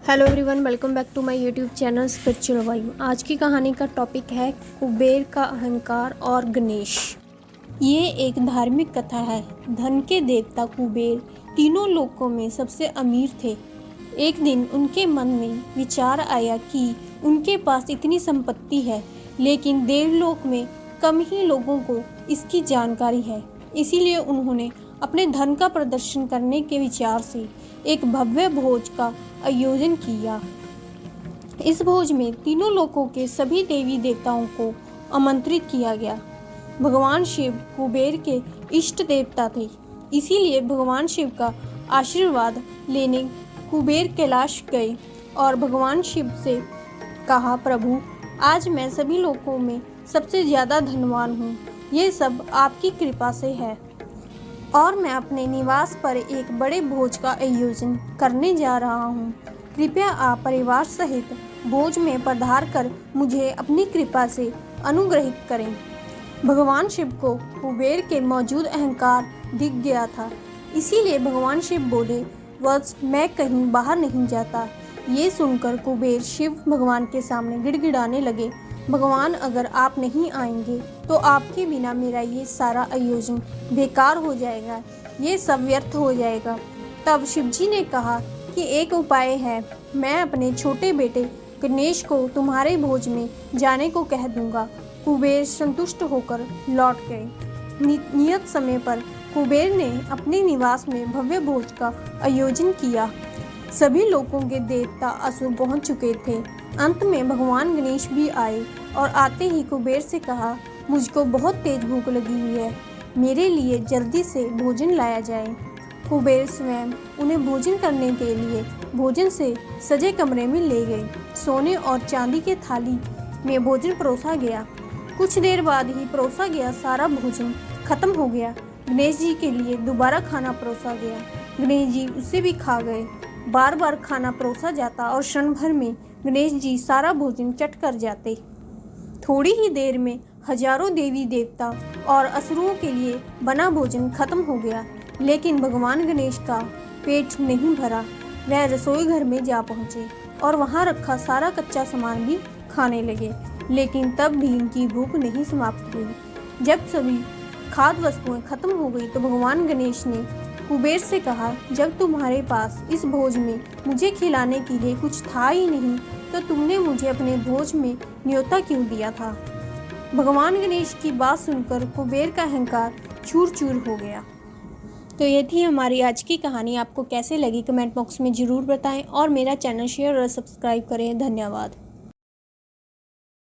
Hello everyone, welcome back to my YouTube channel spiritual Vayu. आज की कहानी का टॉपिक है कुबेर का अहंकार और गणेश। ये एक धार्मिक कथा है। धन के देवता कुबेर तीनों लोकों में सबसे अमीर थे। एक दिन उनके मन में विचार आया कि उनके पास इतनी संपत्ति है, लेकिन देवलोक में कम ही लोगों को इसकी जानकारी है। इसीलिए उन्होंने अपने धन का प्रदर्शन करने के विचार से एक भव्य भोज का आयोजन किया। इस भोज में तीनों लोकों के सभी देवी देवताओं को आमंत्रित किया गया। भगवान शिव कुबेर के इष्ट देवता थे, इसीलिए भगवान शिव का आशीर्वाद लेने कुबेर कैलाश गए और भगवान शिव से कहा, प्रभु, आज मैं सभी लोकों में सबसे ज़्यादा धनवान हूँ। ये सब आपकी कृपा से है और मैं अपने निवास पर एक बड़े भोज का आयोजन करने जा रहा हूँ। कृपया आप परिवार सहित भोज में पधार कर मुझे अपनी कृपा से अनुग्रहित करें। भगवान शिव को कुबेर के मौजूद अहंकार दिख गया था, इसीलिए भगवान शिव बोले, वत्स, मैं कहीं बाहर नहीं जाता। ये सुनकर कुबेर शिव भगवान के सामने गिड़गिड़ाने लगे, भगवान, अगर आप नहीं आएंगे तो आपके बिना मेरा ये सारा आयोजन बेकार हो जाएगा, ये सब व्यर्थ हो जाएगा। तब शिवजी ने कहा कि एक उपाय है, मैं अपने छोटे बेटे गणेश को तुम्हारे भोज में जाने को कह दूंगा। कुबेर संतुष्ट होकर लौट गए। नियत समय पर कुबेर ने अपने निवास में भव्य भोज का आयोजन किया। सभी लोगों के देवता असुर पहुंच चुके थे। अंत में भगवान गणेश भी आए और आते ही कुबेर से कहा, मुझको बहुत तेज भूख लगी हुई है, मेरे लिए जल्दी से भोजन लाया जाए। कुबेर स्वयं उन्हें भोजन करने के लिए भोजन से सजे कमरे में ले गए। सोने और चांदी के थाली में भोजन परोसा गया। कुछ देर बाद ही परोसा गया सारा भोजन खत्म हो गया। गणेश जी के लिए दोबारा खाना परोसा गया। गणेश जी उसे भी खा गए। बार बार खाना परोसा जाता और क्षण भर में गणेश जी सारा भोजन चट कर जाते। थोड़ी ही देर में हजारों देवी देवता और असुरों के लिए बना भोजन खत्म हो गया, लेकिन भगवान गणेश का पेट नहीं भरा। वह रसोई घर में जा पहुँचे और वहाँ रखा सारा कच्चा सामान भी खाने लगे, लेकिन तब भी उनकी भूख नहीं समाप्त हुई। जब सभी खाद्य वस्तुएं खत्म हो गई तो भगवान गणेश ने कुबेर से कहा, जब तुम्हारे पास इस भोज में मुझे खिलाने के लिए कुछ था ही नहीं, तो तुमने मुझे अपने भोज में न्योता क्यों दिया था। भगवान गणेश की बात सुनकर कुबेर का अहंकार चूर चूर हो गया। तो ये थी हमारी आज की कहानी। आपको कैसे लगी कमेंट बॉक्स में ज़रूर बताएं और मेरा चैनल शेयर और सब्सक्राइब करें। धन्यवाद।